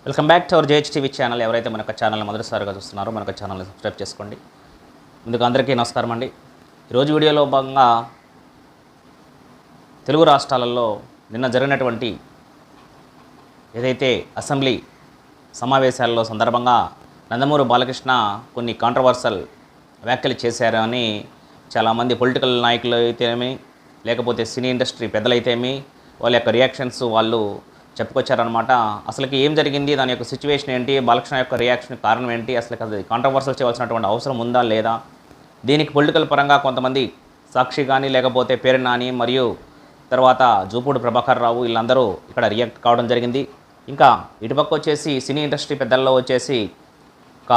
Welcome back to our JHTV channel. ఎవరైతే మనకు channel మొదటిసారిగా చూస్తున్నారో మనకు ఛానల్ని సబ్స్క్రైబ్ చేసుకోండి. ముందుకు అందరికీ నమస్కారం అండి. ఈరోజు వీడియోలో భాగంగా తెలుగు రాష్ట్రాలలో నిన్న జరిగినటువంటి ఏదైతే అసెంబ్లీ సమావేశాల్లో సందర్భంగా నందమూరి బాలకృష్ణ కొన్ని కాంట్రవర్సల్ వ్యాఖ్యలు చేశారని చాలామంది పొలిటికల్ నాయకులు అయితేమి లేకపోతే సినీ ఇండస్ట్రీ పెద్దలైతేమి వాళ్ళ యొక్క రియాక్షన్స్ వాళ్ళు చెప్పుకొచ్చారనమాట. అసలుకి ఏం జరిగింది, దాని యొక్క సిచ్యువేషన్ ఏంటి, బాలకృష్ణ యొక్క రియాక్షన్ కారణం ఏంటి, అసలు అది కాంట్రవర్సల్ చేయవలసినటువంటి అవసరం ఉందా లేదా, దీనికి పొలిటికల్ పరంగా కొంతమంది సాక్షి కానీ లేకపోతే పేరు నాని మరియు తర్వాత జూపూడి ప్రభాకర్ రావు వీళ్ళందరూ ఇక్కడ రియాక్ట్ కావడం జరిగింది. ఇంకా ఇటుపక్క వచ్చేసి సినీ ఇండస్ట్రీ పెద్దల్లో వచ్చేసి ఒక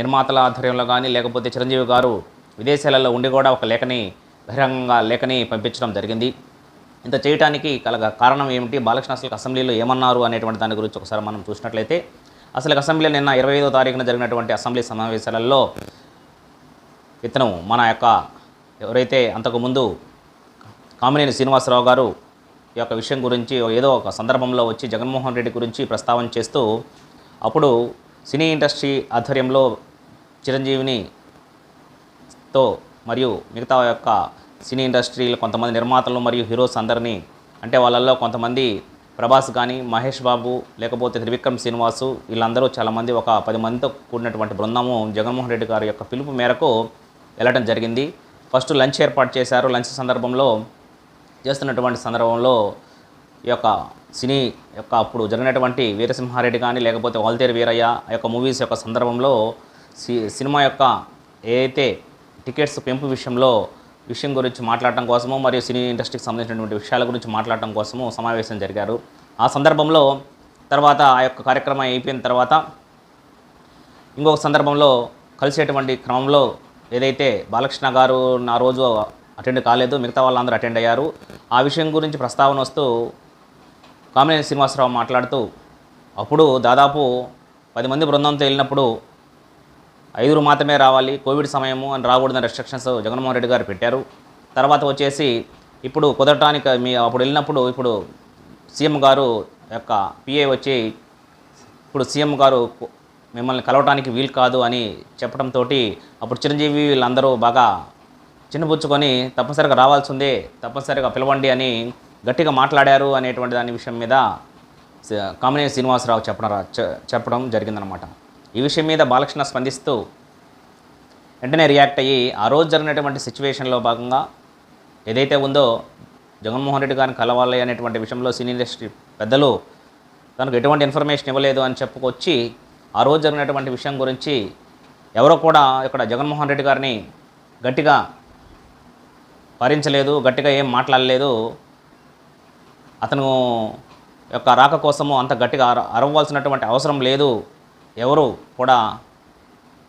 నిర్మాతల ఆధ్వర్యంలో కానీ లేకపోతే చిరంజీవి గారు విదేశాలలో ఉండి కూడా ఒక బహిరంగ లేఖని పంపించడం జరిగింది. ఇంత చేయడానికి కారణం ఏమిటి, బాలకృష్ణ అసలు అసెంబ్లీలో ఏమన్నారు అనేటువంటి దాని గురించి ఒకసారి మనం చూసినట్లయితే అసలు అసెంబ్లీ నిన్న 25వ తారీఖున జరిగినటువంటి అసెంబ్లీ సమావేశాలలో ఇతను మన యొక్క ఎవరైతే అంతకుముందు కామినేని శ్రీనివాసరావు గారు ఈ యొక్క విషయం గురించి ఏదో ఒక సందర్భంలో వచ్చి జగన్మోహన్ రెడ్డి గురించి ప్రస్తావన చేస్తూ అప్పుడు సినీ ఇండస్ట్రీ ఆధ్వర్యంలో చిరంజీవినితో మరియు మిగతా యొక్క సినీ ఇండస్ట్రీలో కొంతమంది నిర్మాతలు మరియు హీరోస్ అందరినీ, అంటే వాళ్ళల్లో కొంతమంది ప్రభాస్ కానీ మహేష్ బాబు లేకపోతే త్రివిక్రమ్ శ్రీనివాసు వీళ్ళందరూ చాలామంది ఒక 10 మందితో కూడినటువంటి బృందము జగన్మోహన్ రెడ్డి గారి యొక్క పిలుపు మేరకు వెళ్ళడం జరిగింది. ఫస్ట్ లంచ్ ఏర్పాటు చేశారు. లంచ్ చేస్తున్నటువంటి సందర్భంలో ఈ యొక్క సినీ యొక్క అప్పుడు జరిగినటువంటి వీరసింహారెడ్డి కానీ లేకపోతే వాల్తేరు వీరయ్య యొక్క మూవీస్ యొక్క సందర్భంలో సినిమా యొక్క ఏదైతే టికెట్స్ పెంపు విషయం గురించి మాట్లాడటం కోసము మరియు సినీ ఇండస్ట్రీకి సంబంధించినటువంటి విషయాల గురించి మాట్లాడటం కోసము సమావేశం జరిగారు. ఆ సందర్భంలో తర్వాత ఆ యొక్క కార్యక్రమం అయిపోయిన తర్వాత ఇంకొక సందర్భంలో కలిసేటువంటి క్రమంలో ఏదైతే బాలకృష్ణ గారు ఆ రోజు అటెండ్ కాలేదు, మిగతా వాళ్ళందరూ అటెండ్ అయ్యారు. ఆ విషయం గురించి ప్రస్తావన వస్తూ కామినేని శ్రీనివాసరావు మాట్లాడుతూ అప్పుడు దాదాపు 10 మంది బృందంతో వెళ్ళినప్పుడు 5 మాత్రమే రావాలి, కోవిడ్ సమయము అని రాకూడదని రెస్ట్రిక్షన్స్ జగన్మోహన్ రెడ్డి గారు పెట్టారు. తర్వాత వచ్చేసి ఇప్పుడు కుదరటానికి అప్పుడు వెళ్ళినప్పుడు ఇప్పుడు సీఎం గారు యొక్క పిఏ వచ్చి ఇప్పుడు సీఎం గారు మిమ్మల్ని కలవటానికి వీలు కాదు అని చెప్పడంతో అప్పుడు చిరంజీవి వీళ్ళందరూ బాగా చిన్నపుచ్చుకొని తప్పనిసరిగా రావాల్సిందే, తప్పనిసరిగా పిలవండి అని గట్టిగా మాట్లాడారు అనేటువంటి దాని విషయం మీద కామినేని శ్రీనివాసరావు చెప్పడం జరిగిందనమాట. ఈ విషయం మీద బాలకృష్ణ స్పందిస్తూ వెంటనే రియాక్ట్ అయ్యి ఆ రోజు జరిగినటువంటి సిచ్యువేషన్లో భాగంగా ఏదైతే ఉందో జగన్మోహన్ రెడ్డి గారిని కలవాలి అనేటువంటి విషయంలో సినీ ఇండస్ట్రీ పెద్దలు తనకు ఎటువంటి ఇన్ఫర్మేషన్ ఇవ్వలేదు అని చెప్పుకొచ్చి ఆ రోజు జరిగినటువంటి విషయం గురించి ఎవరో కూడా ఇక్కడ జగన్మోహన్ రెడ్డి గారిని గట్టిగా భరించలేదు, గట్టిగా ఏం మాట్లాడలేదు, అతను యొక్క రాక కోసము అంత గట్టిగా అరవవలసినటువంటి అవసరం లేదు, ఎవరు కూడా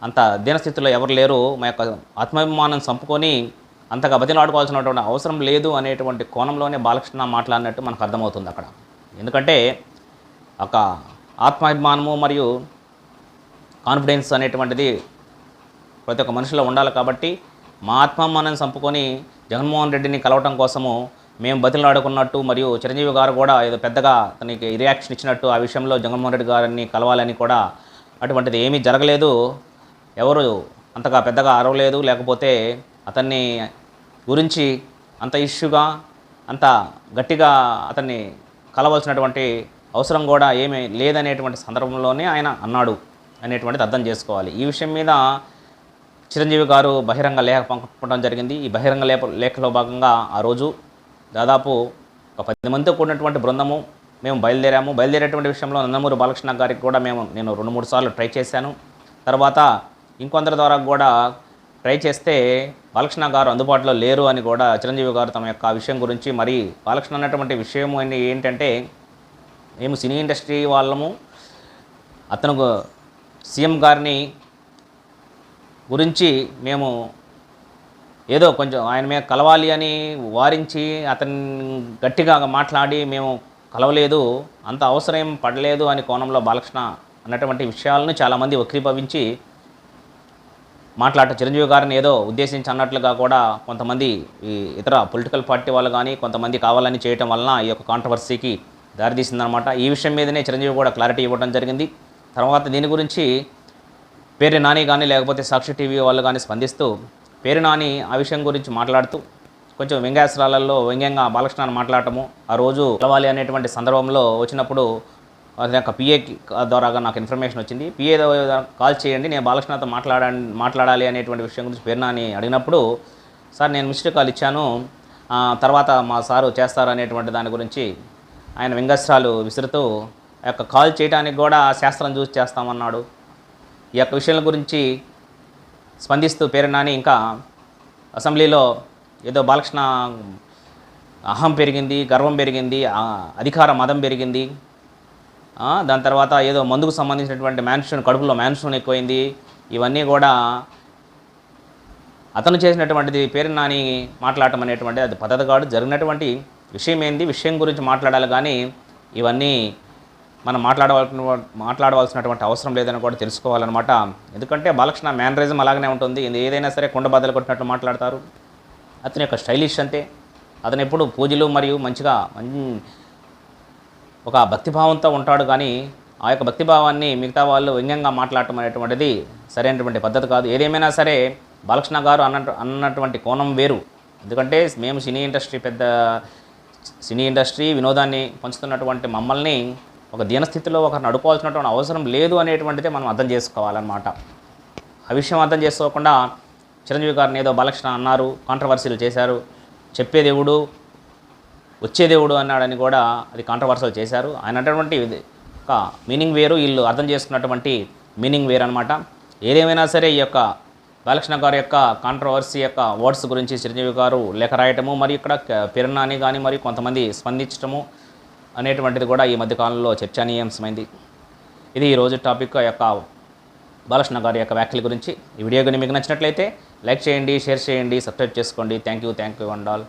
అంత దీనస్థితిలో ఎవరు లేరు, మా యొక్క ఆత్మాభిమానం చంపుకొని అంతగా బతిలాడుకోవాల్సినటువంటి అవసరం లేదు అనేటువంటి కోణంలోనే బాలకృష్ణ మాట్లాడినట్టు మనకు అర్థమవుతుంది అక్కడ. ఎందుకంటే ఒక ఆత్మాభిమానము మరియు కాన్ఫిడెన్స్ అనేటువంటిది ప్రతి ఒక్క మనిషిలో ఉండాలి. కాబట్టి మా ఆత్మాభిమానం చంపుకొని జగన్మోహన్ రెడ్డిని కలవటం కోసము మేము బతిలాడుకున్నట్టు మరియు చిరంజీవి గారు కూడా ఏదో పెద్దగా తనకి రియాక్షన్ ఇచ్చినట్టు ఆ విషయంలో జగన్మోహన్ రెడ్డి గారిని కలవాలని కూడా అటువంటిది ఏమీ జరగలేదు, ఎవరు అంతగా పెద్దగా అరవలేదు, లేకపోతే అతన్ని గురించి అంత ఇష్యూగా అంత గట్టిగా అతన్ని కలవాల్సినటువంటి అవసరం కూడా ఏమీ లేదనేటువంటి సందర్భంలోనే ఆయన అన్నాడు అనేటువంటిది అర్థం చేసుకోవాలి. ఈ విషయం మీద చిరంజీవి గారు బహిరంగ లేఖ పంపడం జరిగింది. ఈ బహిరంగ లేఖలో భాగంగా ఆ రోజు దాదాపు ఒక 10 మందితో కూడినటువంటి బృందము మేము బయలుదేరేటువంటి విషయంలో నందమూరి బాలకృష్ణ గారికి కూడా నేను 2-3 సార్లు ట్రై చేశాను. తర్వాత ఇంకొందరి ద్వారా కూడా ట్రై చేస్తే బాలకృష్ణ గారు అందుబాటులో లేరు అని కూడా చిరంజీవి గారు తమ యొక్క విషయం గురించి మరి బాలకృష్ణ అన్నటువంటి విషయం ఏంటంటే మేము సినీ ఇండస్ట్రీ వాళ్ళము, అతను సీఎం గారిని గురించి మేము ఏదో కొంచెం ఆయన మీద కలవాలి అని వారించి అతన్ని గట్టిగా మాట్లాడి మేము కలవలేదు, అంత అవసరం పడలేదు అని కోణంలో బాలకృష్ణ అన్నటువంటి విషయాలను చాలామంది వక్రీభవించి చిరంజీవి గారిని ఏదో ఉద్దేశించి అన్నట్లుగా కూడా కొంతమంది ఈ ఇతర పొలిటికల్ పార్టీ వాళ్ళు కానీ కొంతమంది కావాలని చేయటం వలన ఈ యొక్క కాంట్రవర్సీకి దారితీసిందనమాట. ఈ విషయం మీదనే చిరంజీవి కూడా క్లారిటీ ఇవ్వడం జరిగింది. తర్వాత దీని గురించి పేరు నాని కానీ లేకపోతే సాక్షి టీవీ వాళ్ళు కానీ స్పందిస్తూ పేరు నాని ఆ విషయం గురించి మాట్లాడుతూ కొంచెం వ్యంగ్యాస్త్రాలలో వ్యంగ్యంగా బాలకృష్ణని మాట్లాడటము ఆ రోజు కలవాలి అనేటువంటి సందర్భంలో వచ్చినప్పుడు అది యొక్క పిఏ ద్వారాగా నాకు ఇన్ఫర్మేషన్ వచ్చింది. పిఏ కాల్ చేయండి, నేను బాలకృష్ణతో మాట్లాడాలి అనేటువంటి విషయం గురించి పేరు నాని అడిగినప్పుడు, సార్ నేను మిస్డ్ కాల్ ఇచ్చాను, తర్వాత మా సారు చేస్తారు అనేటువంటి దాని గురించి ఆయన వ్యంగ్యాస్త్రాలు విసురుతూ ఆ యొక్క కాల్ చేయడానికి కూడా శాస్త్రం చూసి చేస్తామన్నాడు. ఈ యొక్క విషయాల గురించి స్పందిస్తూ పేరు నాని ఇంకా అసెంబ్లీలో ఏదో బాలకృష్ణ అహం పెరిగింది, గర్వం పెరిగింది, అధికార మదం పెరిగింది, దాని తర్వాత ఏదో మందుకు సంబంధించినటువంటి మ్యాన్షన్ కడుపులో మ్యాన్షన్ ఎక్కువైంది, ఇవన్నీ కూడా అతను చేసినటువంటిది పేరు నాని మాట్లాడటం అనేటువంటిది అది పద్ధతి కాదు. జరిగినటువంటి విషయం ఏంది, విషయం గురించి మాట్లాడాలి కానీ ఇవన్నీ మనం మాట్లాడవలసినటువంటి అవసరం లేదని కూడా తెలుసుకోవాలన్నమాట. ఎందుకంటే బాలకృష్ణ మేనరిజం అలాగనే ఉంటుంది. ఏదైనా సరే కుండ బద్దలు కొట్టినట్లు మాట్లాడతారు. అతని యొక్క స్టైలిష్ అంతే. అతను ఎప్పుడు పూజలు మరియు మంచిగా ఒక భక్తిభావంతో ఉంటాడు కానీ ఆ యొక్క భక్తిభావాన్ని మిగతా వాళ్ళు వ్యంగ్యంగా మాట్లాడటం అనేటువంటిది సరైనటువంటి పద్ధతి కాదు. ఏదేమైనా సరే బాలకృష్ణ గారు అన్నటువంటి కోణం వేరు. ఎందుకంటే మేము సినీ ఇండస్ట్రీ వినోదాన్ని పంచుతున్నటువంటి మమ్మల్ని ఒక దీనస్థితిలో ఒకరిని అడుకోవాల్సినటువంటి అవసరం లేదు అనేటువంటిదే మనం అర్థం చేసుకోవాలన్నమాట. ఆ విషయం అర్థం చేసుకోకుండా చిరంజీవి గారిని ఏదో బాలకృష్ణ అన్నారు, కాంట్రవర్సీలు చేశారు, చెప్పేదేవుడు వచ్చేదేవుడు అన్నాడని కూడా అది కాంట్రవర్సీలు చేశారు. ఆయన అన్నటువంటి ఒక మీనింగ్ వేరు, వీళ్ళు అర్థం చేసుకున్నటువంటి మీనింగ్ వేరు అనమాట. ఏదేమైనా సరే ఈ యొక్క బాలకృష్ణ గారి యొక్క కాంట్రవర్సీ యొక్క వర్డ్స్ గురించి చిరంజీవి గారు లేఖ రాయటము, మరి ఇక్కడ పేరు నాని కానీ మరి కొంతమంది స్పందించటము అనేటువంటిది కూడా ఈ మధ్యకాలంలో చర్చనీయాంశమైంది. ఇది ఈరోజు టాపిక్ యొక్క బాలకృష్ణ గారి యొక్క వ్యాఖ్యల గురించి. ఈ వీడియో కానీ మీకు నచ్చినట్లయితే లైక్ చేయండి, షేర్ చేయండి, సబ్స్క్రైబ్ చేసుకోండి. Thank you and all.